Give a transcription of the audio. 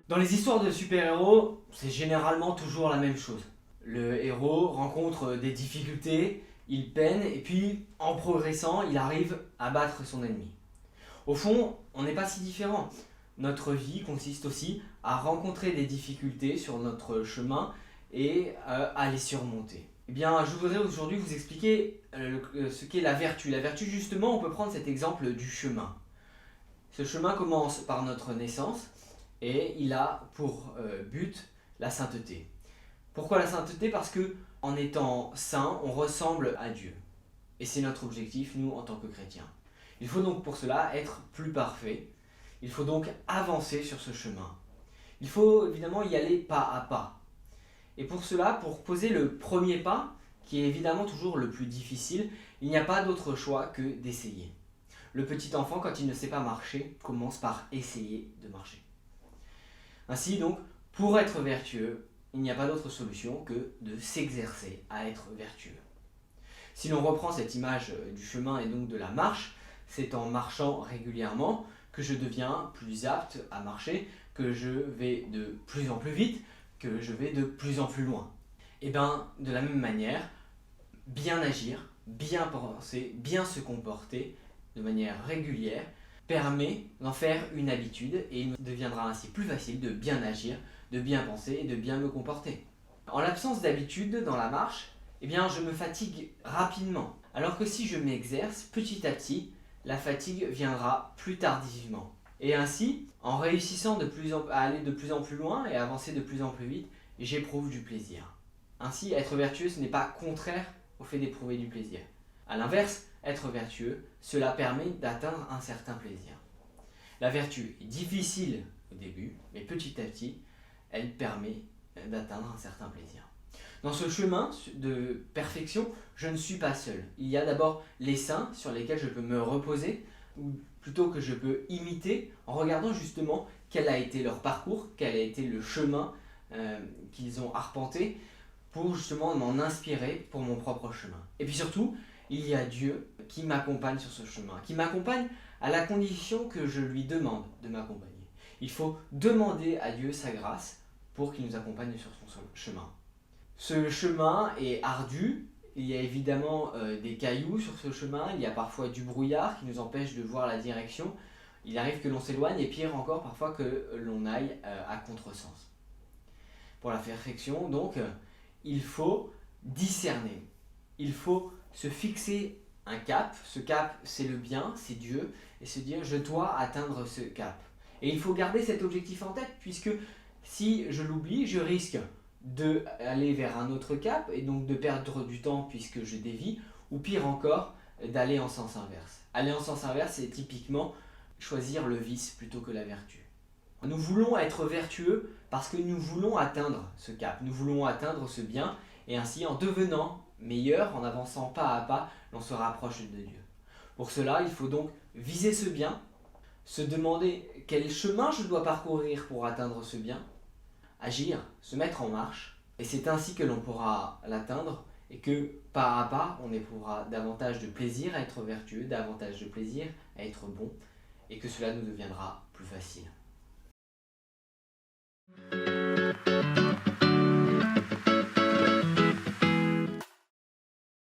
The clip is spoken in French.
Dans les histoires de super-héros, c'est généralement toujours la même chose. Le héros rencontre des difficultés, il peine, et puis en progressant, il arrive à battre son ennemi. Au fond, on n'est pas si différent. Notre vie consiste aussi à rencontrer des difficultés sur notre chemin et à les surmonter. Eh bien, je voudrais aujourd'hui vous expliquer ce qu'est la vertu. La vertu, justement, on peut prendre cet exemple du chemin. Ce chemin commence par notre naissance et il a pour but la sainteté. Pourquoi la sainteté? Parce que en étant saint, on ressemble à Dieu. Et c'est notre objectif, nous, en tant que chrétiens. Il faut donc pour cela être plus parfait. Il faut donc avancer sur ce chemin. Il faut évidemment y aller pas à pas. Et pour cela, pour poser le premier pas, qui est évidemment toujours le plus difficile, il n'y a pas d'autre choix que d'essayer. Le petit enfant, quand il ne sait pas marcher, commence par essayer de marcher. Ainsi donc, pour être vertueux, il n'y a pas d'autre solution que de s'exercer à être vertueux. Si l'on reprend cette image du chemin et donc de la marche, c'est en marchant régulièrement que je deviens plus apte à marcher, que je vais de plus en plus vite, que je vais de plus en plus loin. Et bien, de la même manière, bien agir, bien penser, bien se comporter de manière régulière permet d'en faire une habitude et il deviendra ainsi plus facile de bien agir, de bien penser et de bien me comporter. En l'absence d'habitude dans la marche, eh bien, je me fatigue rapidement. Alors que si je m'exerce petit à petit, la fatigue viendra plus tardivement. Et ainsi, en réussissant à aller de plus en plus loin et à avancer de plus en plus vite, j'éprouve du plaisir. Ainsi, être vertueux, ce n'est pas contraire au fait d'éprouver du plaisir. A l'inverse, être vertueux, cela permet d'atteindre un certain plaisir. La vertu est difficile au début, mais petit à petit, elle permet d'atteindre un certain plaisir. Dans ce chemin de perfection, je ne suis pas seul. Il y a d'abord les saints sur lesquels je peux me reposer, ou plutôt que je peux imiter en regardant justement quel a été leur parcours, quel a été le chemin qu'ils ont arpenté, pour justement m'en inspirer pour mon propre chemin. Et puis surtout, il y a Dieu qui m'accompagne sur ce chemin, qui m'accompagne à la condition que je lui demande de m'accompagner. Il faut demander à Dieu sa grâce pour qu'il nous accompagne sur son chemin. Ce chemin est ardu, il y a évidemment des cailloux sur ce chemin, il y a parfois du brouillard qui nous empêche de voir la direction, il arrive que l'on s'éloigne et pire encore parfois que l'on aille à contresens. Pour la perfection, donc, il faut discerner, il faut se fixer un cap, ce cap c'est le bien, c'est Dieu, et se dire je dois atteindre ce cap. Et il faut garder cet objectif en tête, puisque si je l'oublie, je risque d'aller vers un autre cap, et donc de perdre du temps puisque je dévie, ou pire encore, d'aller en sens inverse. Aller en sens inverse, c'est typiquement choisir le vice plutôt que la vertu. Nous voulons être vertueux parce que nous voulons atteindre ce cap, nous voulons atteindre ce bien, et ainsi en devenant meilleur, en avançant pas à pas, l'on se rapproche de Dieu. Pour cela, il faut donc viser ce bien, se demander quel chemin je dois parcourir pour atteindre ce bien, agir, se mettre en marche, et c'est ainsi que l'on pourra l'atteindre, et que pas à pas, on éprouvera davantage de plaisir à être vertueux, davantage de plaisir à être bon, et que cela nous deviendra plus facile.